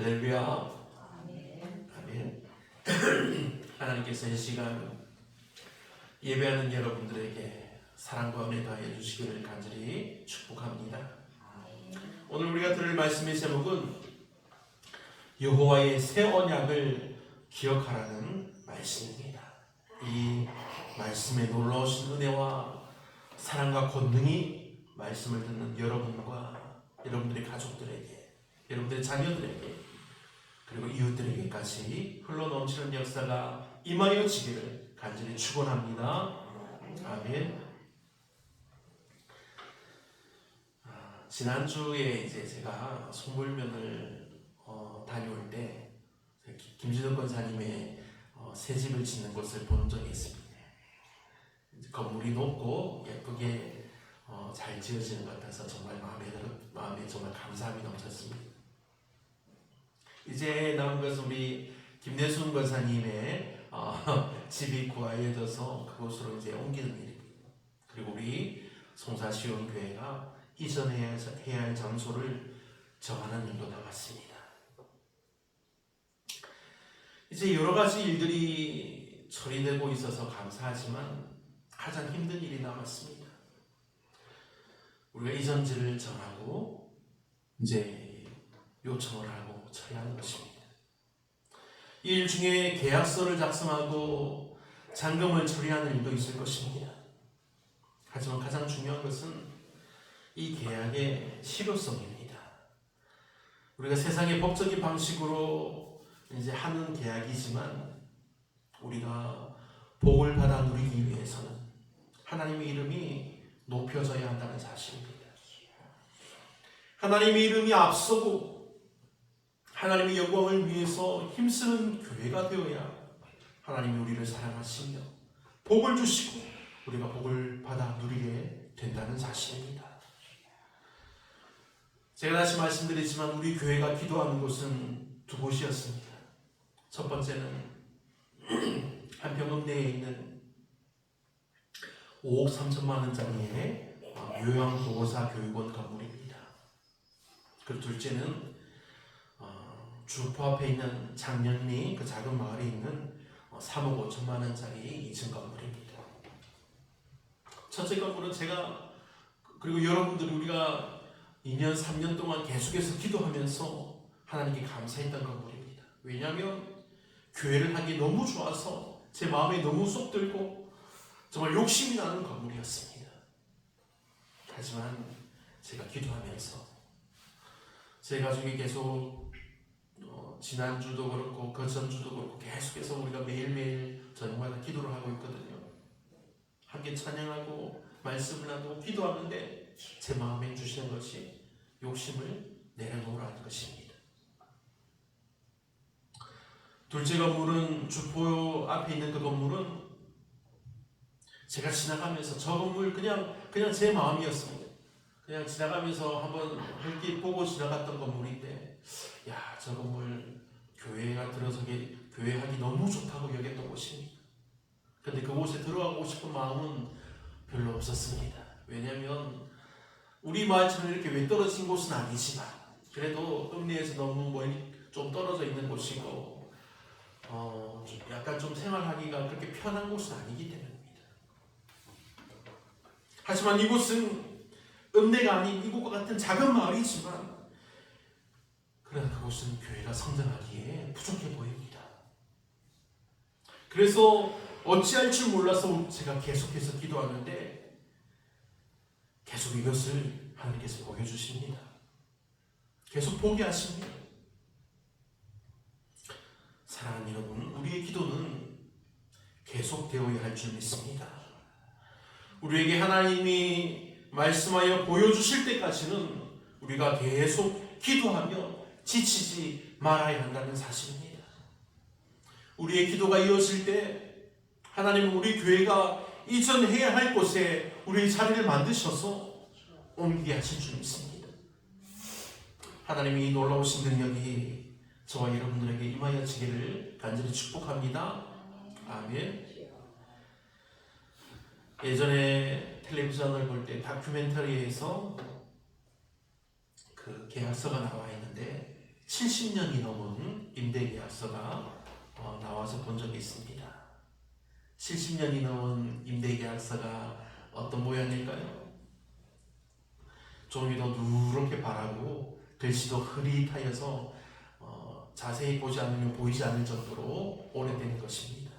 할렐루야. 아멘. 하나님께서 이 시간 예배하는 여러분들에게 사랑과 은혜 더하여 주시기를 간절히 축복합니다. 오늘 우리가 들을 말씀의 제목은 여호와의 새 언약을 기억하라는 말씀입니다. 이 말씀에 놀라우신 은혜와 사랑과 권능이 말씀을 듣는 여러분과 여러분들의 가족들에게, 여러분들의 자녀들에게, 그리고 이웃들에게까지 흘러넘치는 역사가 임하여 지기를 간절히 축원합니다. 아멘. 지난주에 이제 제가 송불면을 다녀올 때 김진욱 권사님의 새 집을 짓는 곳을 본 적이 있습니다. 건물이 높고 예쁘게 잘 지어지는 것 같아서 정말 마음에 정말 감사함이 넘쳤습니다. 이제 남은 것은 우리 김내순 권사님의 집이 구하여져서 그곳으로 이제 옮기는 일입니다. 그리고 우리 송사시온교회가 이전해야 할 장소를 정하는 일도 남았습니다. 이제 여러 가지 일들이 처리되고 있어서 감사하지만 가장 힘든 일이 남았습니다. 우리가 이전지를 정하고 이제 요청을 하고 처리하는 것입니다. 이 일 중에 계약서를 작성하고 잔금을 처리하는 일도 있을 것입니다. 하지만 가장 중요한 것은 이 계약의 실효성입니다. 우리가 세상의 법적인 방식으로 이제 하는 계약이지만 우리가 복을 받아 누리기 위해서는 하나님의 이름이 높여져야 한다는 사실입니다. 하나님의 이름이 앞서고 하나님의 영광을 위해서 힘쓰는 교회가 되어야 하나님이 우리를 사랑하시며 복을 주시고 우리가 복을 받아 누리게 된다는 사실입니다. 제가 다시 말씀드리지만 우리 교회가 기도하는 곳은 두 곳이었습니다. 첫 번째는 한평읍 내에 있는 5억 3천만 원짜리의 요양보호사 교육원 건물입니다. 그리고 둘째는 주포 앞에 있는 장년리 그 작은 마을에 있는 3억 5천만 원짜리 2층 건물입니다. 첫째 건물은 제가 그리고 여러분들이 우리가 2년 3년 동안 계속해서 기도하면서 하나님께 감사했던 건물입니다. 왜냐하면 교회를 하기 너무 좋아서 제 마음에 너무 쏙 들고 정말 욕심이 나는 건물이었습니다. 하지만 제가 기도하면서 제 가족이 계속 지난주도 그렇고 그 전주도 그렇고 계속해서 우리가 매일매일 저녁마다 기도를 하고 있거든요. 함께 찬양하고 말씀을 하고 기도하는데 제 마음에 주시는 것이 욕심을 내려놓으라는 것입니다. 둘째 건물은 주포 앞에 있는 그 건물은 제가 지나가면서 저 건물 그냥 제 마음이었습니다. 그냥 지나가면서 한번 흙이 보고 지나갔던 건물인데 야, 저 건물 교회가 들어서기 교회하기 너무 좋다고 여겼던 곳입니다. 그런데 그곳에 들어가고 싶은 마음은 별로 없었습니다. 왜냐하면 우리 마을처럼 이렇게 외떨어진 곳은 아니지만 그래도 읍내에서 너무 멀리 좀 떨어져 있는 곳이고 약간 좀 생활하기가 그렇게 편한 곳은 아니기 때문입니다. 하지만 이곳은 읍내가 아닌 이곳과 같은 작은 마을이지만 그러나 그곳은 교회가 성장하기에 부족해 보입니다. 그래서 어찌할 줄 몰라서 제가 계속해서 기도하는데 계속 이것을 하나님께서 보여주십니다. 계속 보게 하십니다. 사랑하는 여러분, 우리의 기도는 계속되어야 할 줄 믿습니다. 우리에게 하나님이 말씀하여 보여주실 때까지는 우리가 계속 기도하며 지치지 말아야 한다는 사실입니다. 우리의 기도가 이어질 때 하나님은 우리 교회가 이전해야 할 곳에 우리의 자리를 만드셔서 옮기게 하실 줄 믿습니다. 하나님이 이 놀라우신 능력이 저와 여러분들에게 임하여 지기를 간절히 축복합니다. 아멘. 예전에 텔레비전을 볼 때 다큐멘터리에서 그 계약서가 나와 있는데 70년이 넘은 임대계약서가 나와서 본 적이 있습니다. 70년이 넘은 임대계약서가 어떤 모양일까요? 종이도 누렇게 바라고 글씨도 흐릿하여서 자세히 보지 않으면 보이지 않을 정도로 오래된 것입니다.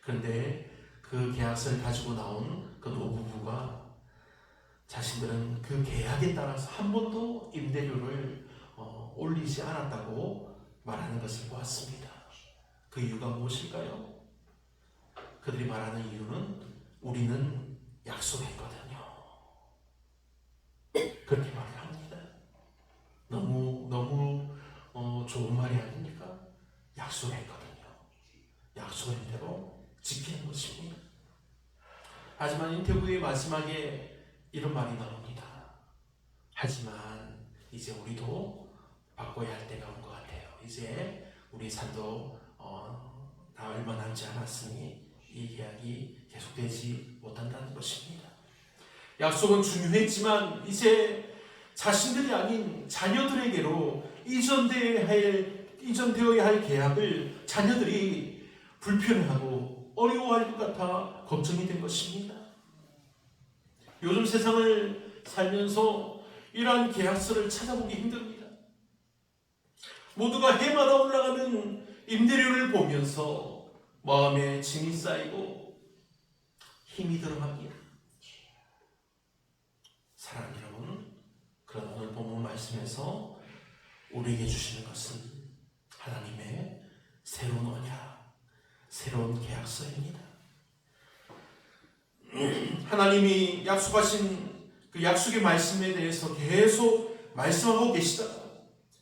그런데 그 계약서를 가지고 나온 그 노부부가 자신들은 그 계약에 따라서 한 번도 임대료를 올리지 않았다고 말하는 것을 보았습니다. 그 이유가 무엇일까요? 그들이 말하는 이유는 우리는 약속했거든요. 그렇게 말을 합니다. 너무 좋은 말이 아닙니까? 약속했거든요. 약속한 대로 지키는 것입니다. 하지만 인터뷰의 마지막에 이런 말이 나옵니다. 하지만 이제 우리도 바꿔야 할 때가 온 것 같아요. 이제 우리 삶도 다 얼마 남지 않았으니 이 계약이 계속되지 못한다는 것입니다. 약속은 중요했지만 이제 자신들이 아닌 자녀들에게로 이전되어야 할 계약을 자녀들이 불편해하고 어려워할 것 같아 걱정이 된 것입니다. 요즘 세상을 살면서 이러한 계약서를 찾아보기 힘듭니다. 모두가 해마다 올라가는 임대료를 보면서 마음에 짐이 쌓이고 힘이 들어갑니다. 사랑하는 여러분, 그런 오늘 본문 말씀에서 우리에게 주시는 것은 하나님의 새로운 언약, 새로운 계약서입니다. 하나님이 약속하신 그 약속의 말씀에 대해서 계속 말씀하고 계시다가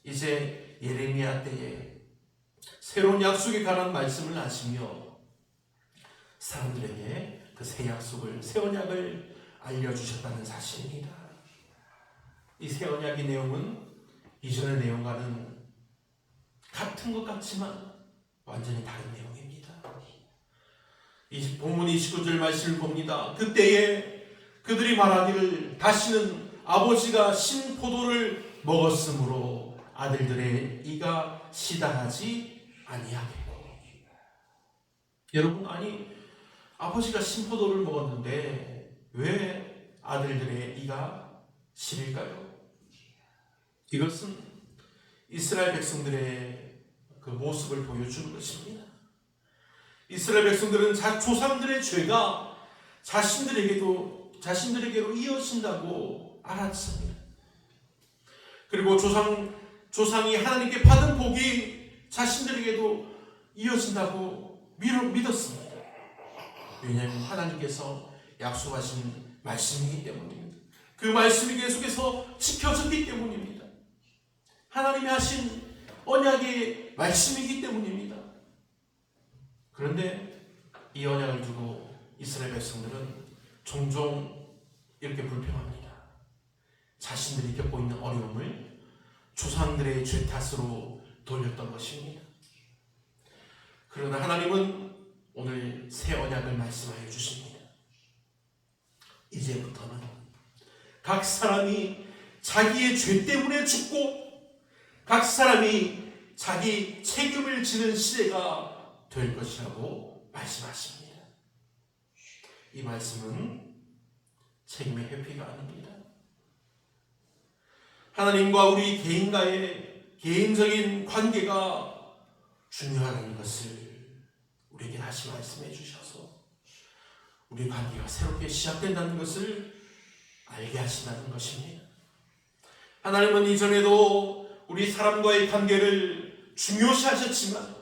이제 예레미야 때에 새로운 약속에 관한 말씀을 하시며 사람들에게 그 새 약속을, 새 언약을 알려주셨다는 사실입니다. 이 새 언약의 내용은 이전의 내용과는 같은 것 같지만 완전히 다른 내용입니다. 이 본문 29절 말씀을 봅니다. 그때에 그들이 말하기를 다시는 아버지가 신 포도를 먹었으므로 아들들의 이가 시다하지 아니하겠고. 여러분, 아니 아버지가 신 포도를 먹었는데 왜 아들들의 이가 시릴까요? 이것은 이스라엘 백성들의 그 모습을 보여주는 것입니다. 이스라엘 백성들은 조상들의 죄가 자신들에게로 이어진다고 알았습니다. 그리고 조상이 하나님께 받은 복이 자신들에게도 이어진다고 믿었습니다. 왜냐하면 하나님께서 약속하신 말씀이기 때문입니다. 그 말씀이 계속해서 지켜졌기 때문입니다. 하나님이 하신 언약의 말씀이기 때문입니다. 그런데 이 언약을 두고 이스라엘 백성들은 종종 이렇게 불평합니다. 자신들이 겪고 있는 어려움을 조상들의 죄 탓으로 돌렸던 것입니다. 그러나 하나님은 오늘 새 언약을 말씀하여 주십니다. 이제부터는 각 사람이 자기의 죄 때문에 죽고 각 사람이 자기 책임을 지는 시대가 될 것이라고 말씀하십니다. 이 말씀은 책임의 회피가 아닙니다. 하나님과 우리 개인과의 개인적인 관계가 중요하다는 것을 우리에게 다시 말씀해 주셔서 우리 관계가 새롭게 시작된다는 것을 알게 하신다는 것입니다. 하나님은 이전에도 우리 사람과의 관계를 중요시 하셨지만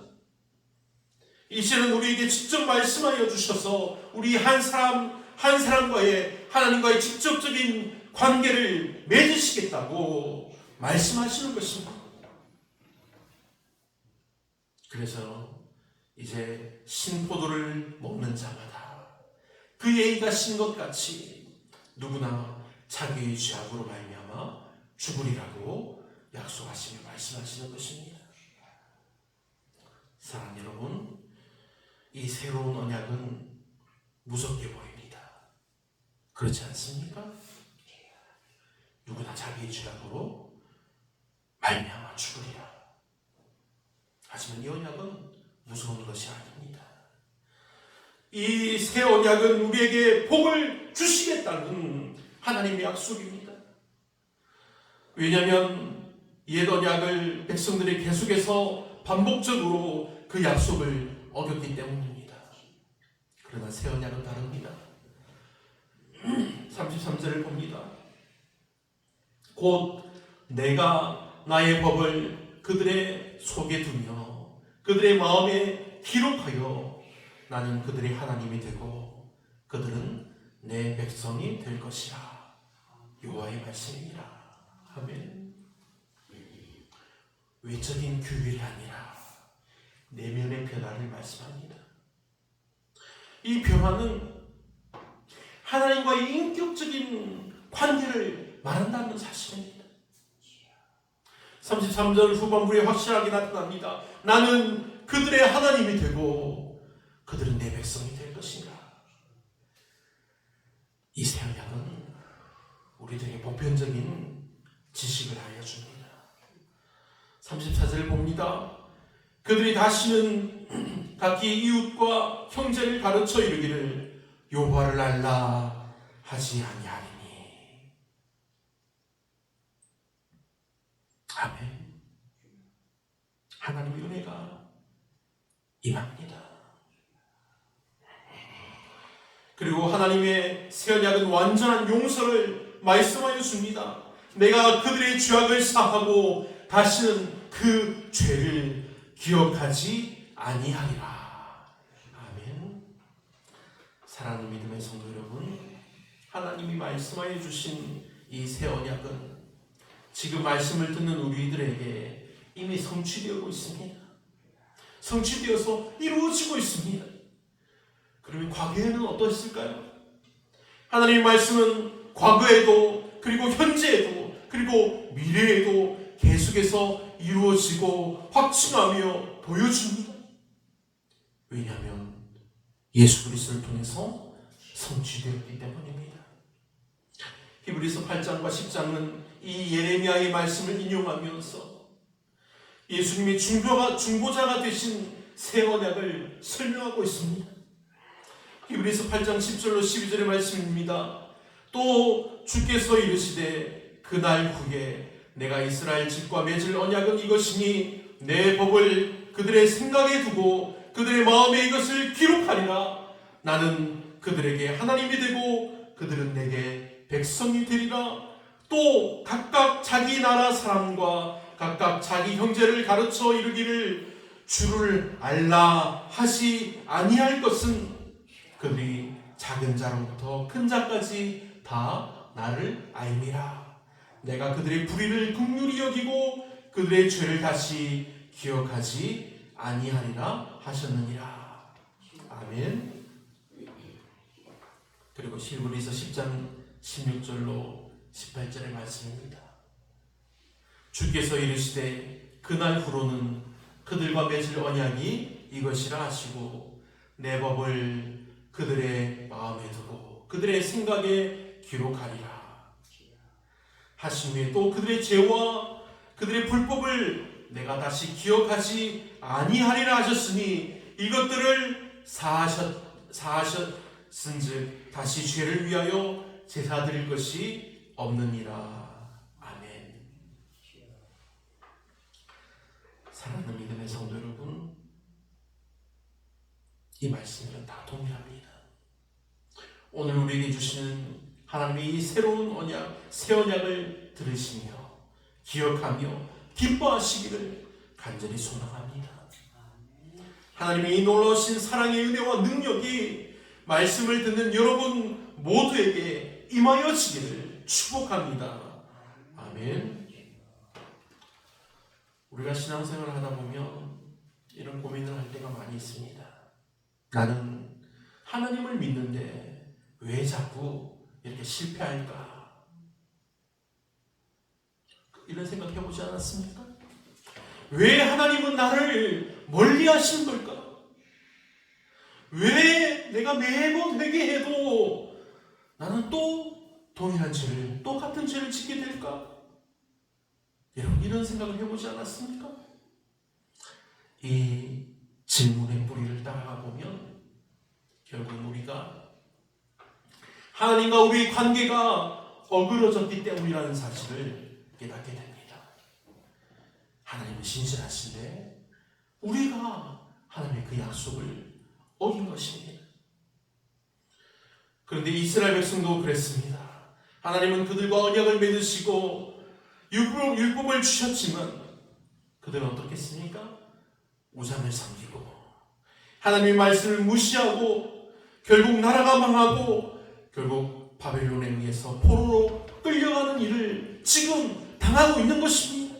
이제는 우리에게 직접 말씀하여 주셔서 우리 한 사람과의 하나님과의 직접적인 관계를 맺으시겠다고 말씀하시는 것입니다. 그래서 이제 신포도를 먹는 자마다 그의 이가 신 것 같이 누구나 자기의 죄악으로 말미암아 죽으리라고 약속하시며 말씀하시는 것입니다. 사랑하는 여러분, 이 새로운 언약은 무섭게 보입니다. 그렇지 않습니까? 누구나 자기의 죄악으로 말미암아 죽으리라. 하지만 이 언약은 무서운 것이 아닙니다. 이 새 언약은 우리에게 복을 주시겠다는 하나님의 약속입니다. 왜냐하면 옛 언약을 백성들이 계속해서 반복적으로 그 약속을 어겼기 때문입니다. 그러나 새 언약은 다릅니다. 33절을 봅니다. 곧 내가 나의 법을 그들의 속에 두며 그들의 마음에 기록하여 나는 그들의 하나님이 되고 그들은 내 백성이 될 것이라. 여호와의 말씀이니라. 아멘. 외적인 규율이 아니라 내면의 변화를 말씀합니다. 이 변화는 하나님과의 인격적인 관계를 말한다는 사실입니다. 33절 후반부에 확실하게 나타납니다. 나는 그들의 하나님이 되고 그들은 내 백성이 될 것이다. 이 새 언약은 우리들에게 보편적인 지식을 알려줍니다. 34절을 봅니다. 그들이 다시는 각기 이웃과 형제를 가르쳐 이르기를 여호와를 알라 하지 아니하리니. 아멘. 하나님의 은혜가 임합니다. 그리고 하나님의 새 언약은 완전한 용서를 말씀하여 줍니다. 내가 그들의 죄악을 사하고 다시는 그 죄를 기억하지 아니하리라. 아멘. 사랑하는 믿음의 성도 여러분, 하나님이 말씀하여 주신 이 새 언약은 지금 말씀을 듣는 우리들에게 이미 성취되고 있습니다. 성취되어서 이루어지고 있습니다. 그러면 과거에는 어떠했을까요? 하나님의 말씀은 과거에도 그리고 현재에도 그리고 미래에도 계속해서 이루어지고 확증하며 보여줍니다. 왜냐하면 예수 그리스도를 통해서 성취되었기 때문입니다. 히브리서 8장과 10장은 이 예레미야의 말씀을 인용하면서 예수님이 중보자가 되신 새 언약을 설명하고 있습니다. 히브리서 8장 10절로 12절의 말씀입니다. 또 주께서 이르시되 그날 후에 내가 이스라엘 집과 맺을 언약은 이것이니 내 법을 그들의 생각에 두고 그들의 마음에 이것을 기록하리라. 나는 그들에게 하나님이 되고 그들은 내게 백성이 되리라. 또 각각 자기 나라 사람과 각각 자기 형제를 가르쳐 이르기를 주를 알라 하지 아니할 것은 그들이 작은 자로부터 큰 자까지 다 나를 알미라. 내가 그들의 불의를 긍휼히 여기고 그들의 죄를 다시 기억하지 아니하리라 하셨느니라. 아멘. 그리고 히브리서 10장 16절로 18절의 말씀입니다. 주께서 이르시되 그날 후로는 그들과 맺을 언약이 이것이라 하시고 내 법을 그들의 마음에 두고 그들의 생각에 기록하리라 하신 후에 또 그들의 죄와 그들의 불법을 내가 다시 기억하지 아니하리라 하셨으니 이것들을 사하셨은즉 다시 죄를 위하여 제사 드릴 것이 없느니라. 아멘. 사랑하는 믿음의 성도 여러분, 이 말씀들은 다 동일합니다. 오늘 우리에게 주시는 하나님의 이 새로운 언약, 새 언약을 들으시며 기억하며 기뻐하시기를 간절히 소망합니다. 하나님의 이 놀라우신 사랑의 은혜와 능력이 말씀을 듣는 여러분 모두에게 임하여지기를 축복합니다. 아멘. 우리가 신앙생활을 하다 보면 이런 고민을 할 때가 많이 있습니다. 나는 하나님을 믿는데 왜 자꾸 이렇게 실패할까? 이런 생각 해보지 않았습니까? 왜 하나님은 나를 멀리 하신 걸까? 왜 내가 매번 회개해도 나는 또 동일한 죄를, 똑같은 죄를 짓게 될까? 여러분 이런 생각을 해보지 않았습니까? 이 질문의 뿌리를 따라가 보면 결국 우리가 하나님과 우리의 관계가 어그러졌기 때문이라는 사실을 깨닫게 됩니다. 하나님은 신실하신데 우리가 하나님의 그 약속을 어긴 것입니다. 그런데 이스라엘 백성도 그랬습니다. 하나님은 그들과 언약을 맺으시고 율법을 주셨지만 그들은 어떻겠습니까? 우상을 섬기고 하나님의 말씀을 무시하고 결국 나라가 망하고 결국 바벨론에 의해서 포로로 끌려가는 일을 지금 당하고 있는 것입니다.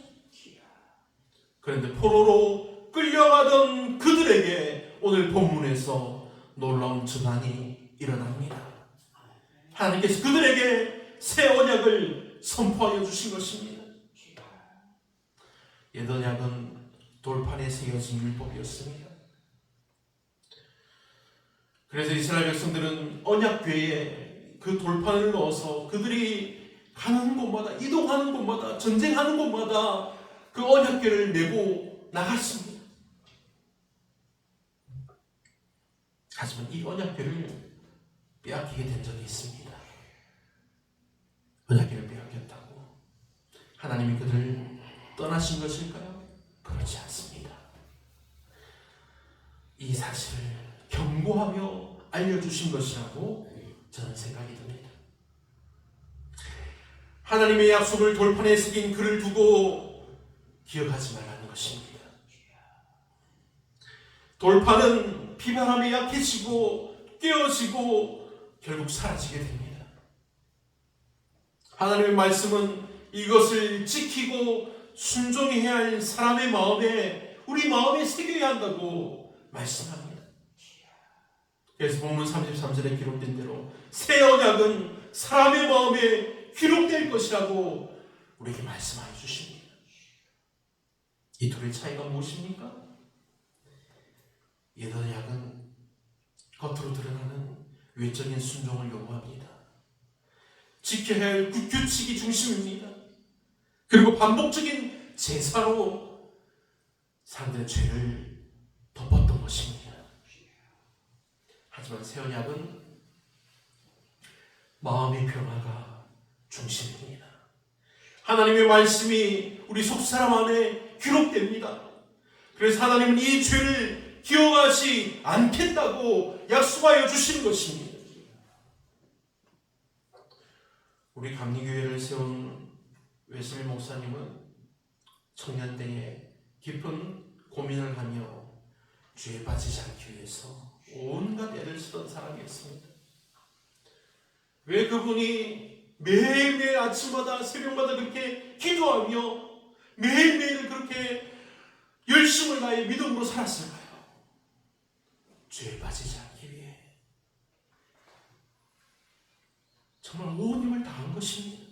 그런데 포로로 끌려가던 그들에게 오늘 본문에서 놀라운 전환이 일어납니다. 하나님께서 그들에게 새 언약을 선포하여 주신 것입니다. 옛 언약은 돌판에 새겨진 율법이었습니다. 그래서 이스라엘 백성들은 언약궤에 그 돌판을 넣어서 그들이 가는 곳마다, 이동하는 곳마다, 전쟁하는 곳마다 그 언약궤를 메고 나갔습니다. 하지만 이 언약궤를 빼앗기게 된 적이 있습니다. 언약궤를 빼앗겼다고 하나님이 그들을 떠나신 것일까요? 그렇지 않습니다. 이 사실을 경고하며 알려주신 것이라고 저는 생각이 듭니다. 하나님의 약속을 돌판에 새긴 글을 두고 기억하지 말라는 것입니다. 돌판은 비바람에 약해지고 깨어지고 결국 사라지게 됩니다. 하나님의 말씀은 이것을 지키고 순종해야 할 사람의 마음에, 우리 마음에 새겨야 한다고 말씀합니다. 그래서 본문 33절에 기록된 대로 새 언약은 사람의 마음에 기록될 것이라고 우리에게 말씀하여 주십니다. 이 둘의 차이가 무엇입니까? 옛 언약은 겉으로 드러나는 외적인 순종을 요구합니다. 지켜야 할 규칙이 중심입니다. 그리고 반복적인 제사로 사람들의 죄를 덮었던 것입니다. 하지만 새 언약은 마음의 변화가 중심입니다. 하나님의 말씀이 우리 속사람 안에 기록됩니다. 그래서 하나님은 이 죄를 기억하지 않겠다고 약속하여 주시는 것입니다. 우리 감리교회를 세운 웨슬리 목사님은 청년 때에 깊은 고민을 하며 죄에 빠지지 않기 위해서 온갖 애를 쓰던 사람이었습니다. 왜 그분이 매일매일 아침마다 새벽마다 그렇게 기도하며 매일매일 그렇게 열심을 다해 믿음으로 살았을까요? 죄에 빠지지 않기 위해 정말 온 힘을 다한 것입니다.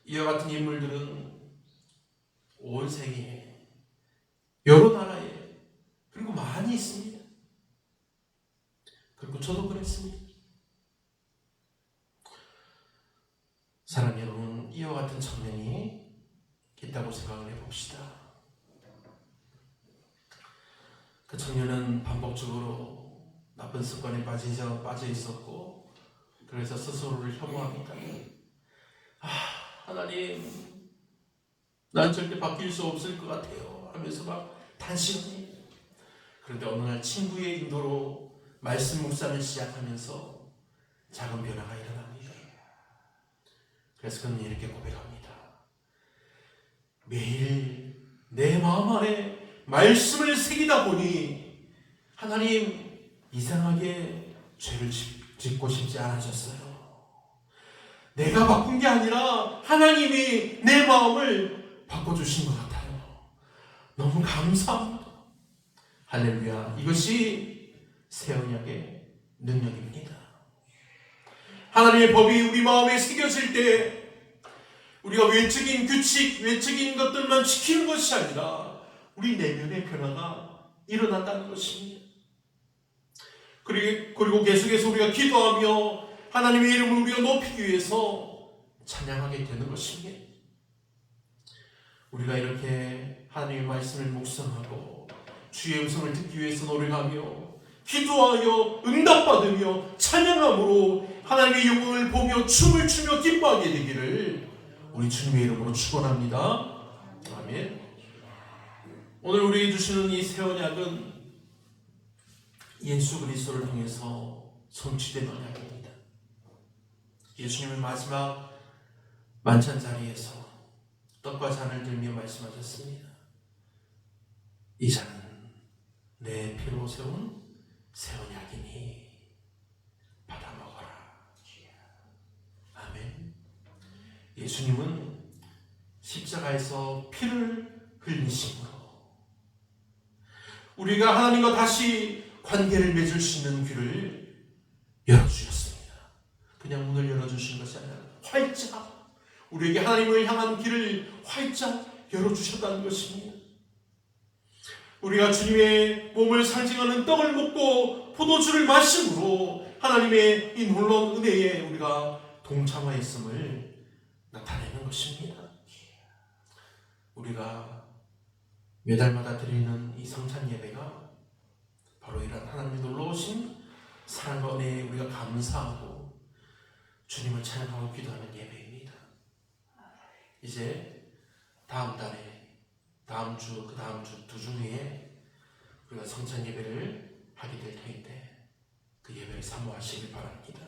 이와 같은 인물들은 온 세계에 여러 나라에 그리고 많이 있습니다. 그리고 저도 그랬습니다. 사랑하는 여러분, 이와 같은 청년이 있다고 생각을 해봅시다. 그 청년은 반복적으로 나쁜 습관에 빠져 있었고, 그래서 스스로를 혐오합니다. 하나님, 난 절대 바뀔 수 없을 것 같아요 하면서 막 단식합니다. 그런데 어느 날 친구의 인도로 말씀 묵상을 시작하면서 작은 변화가 일어납니다. 그래서 그는 이렇게 고백합니다. 매일 내 마음 안에 말씀을 새기다 보니 하나님, 이상하게 죄를 짓고 싶지 않아졌어요. 내가 바꾼 게 아니라 하나님이 내 마음을 바꿔주신 것 같아요. 너무 감사합니다. 할렐루야. 이것이 새 언약의 능력입니다. 하나님의 법이 우리 마음에 새겨질 때 우리가 외적인 규칙, 외적인 것들만 지키는 것이 아니라 우리 내면의 변화가 일어난다는 것입니다. 그리고 계속해서 우리가 기도하며 하나님의 이름을 우리가 높이기 위해서 찬양하게 되는 것입니다. 우리가 이렇게 하나님의 말씀을 묵상하고 주의 음성을 듣기 위해서 노력하며 기도하여 응답받으며 찬양함으로 하나님의 영광을 보며 춤을 추며 기뻐하게 되기를 우리 주님의 이름으로 축원합니다. 아멘. 오늘 우리에게 주시는 이 새 언약은 예수 그리스도를 통해서 성취된 언약입니다. 예수님은 마지막 만찬 자리에서 떡과 잔을 들며 말씀하셨습니다. 이 잔은 내 피로 세운 새 언약이니 받아 먹어라. 아멘. 예수님은 십자가에서 피를 흘리심으로 우리가 하나님과 다시 관계를 맺을 수 있는 길을 열어주셨습니다. 그냥 문을 열어주신 것이 아니라 활짝 우리에게 하나님을 향한 길을 활짝 열어주셨다는 것입니다. 우리가 주님의 몸을 상징하는 떡을 먹고 포도주를 마심으로 하나님의 이 놀라운 은혜에 우리가 동참하였음을 나타내는 것입니다. 우리가 매달마다 드리는 이 성찬 예배가 바로 이런 하나님의 놀라우신 사랑과 은혜에 우리가 감사하고 주님을 찬양하고 기도하는 예배입니다. 이제 다음 달에 다음 주, 그 다음 주 두 주 후에 우리가 성찬 예배를 하게 될 터인데 그 예배를 사모하시길 바랍니다.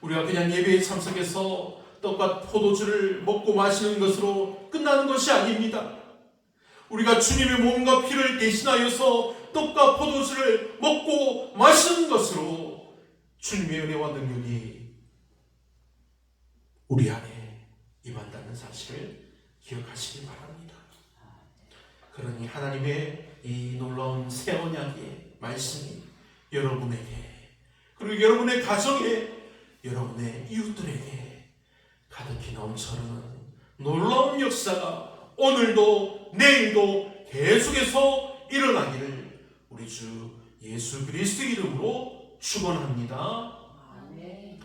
우리가 그냥 예배에 참석해서 떡과 포도주를 먹고 마시는 것으로 끝나는 것이 아닙니다. 우리가 주님의 몸과 피를 대신하여서 떡과 포도주를 먹고 마시는 것으로 주님의 은혜와 능력이 우리 안에 임한다는 사실을 기억하시기 바랍니다. 그러니 하나님의 이 놀라운 새 언약의 말씀이 여러분에게 그리고 여러분의 가정에 여러분의 이웃들에게 가득히 넘쳐흐르는 놀라운 역사가 오늘도 내일도 계속해서 일어나기를 우리 주 예수 그리스도 이름으로 축원합니다. 아멘.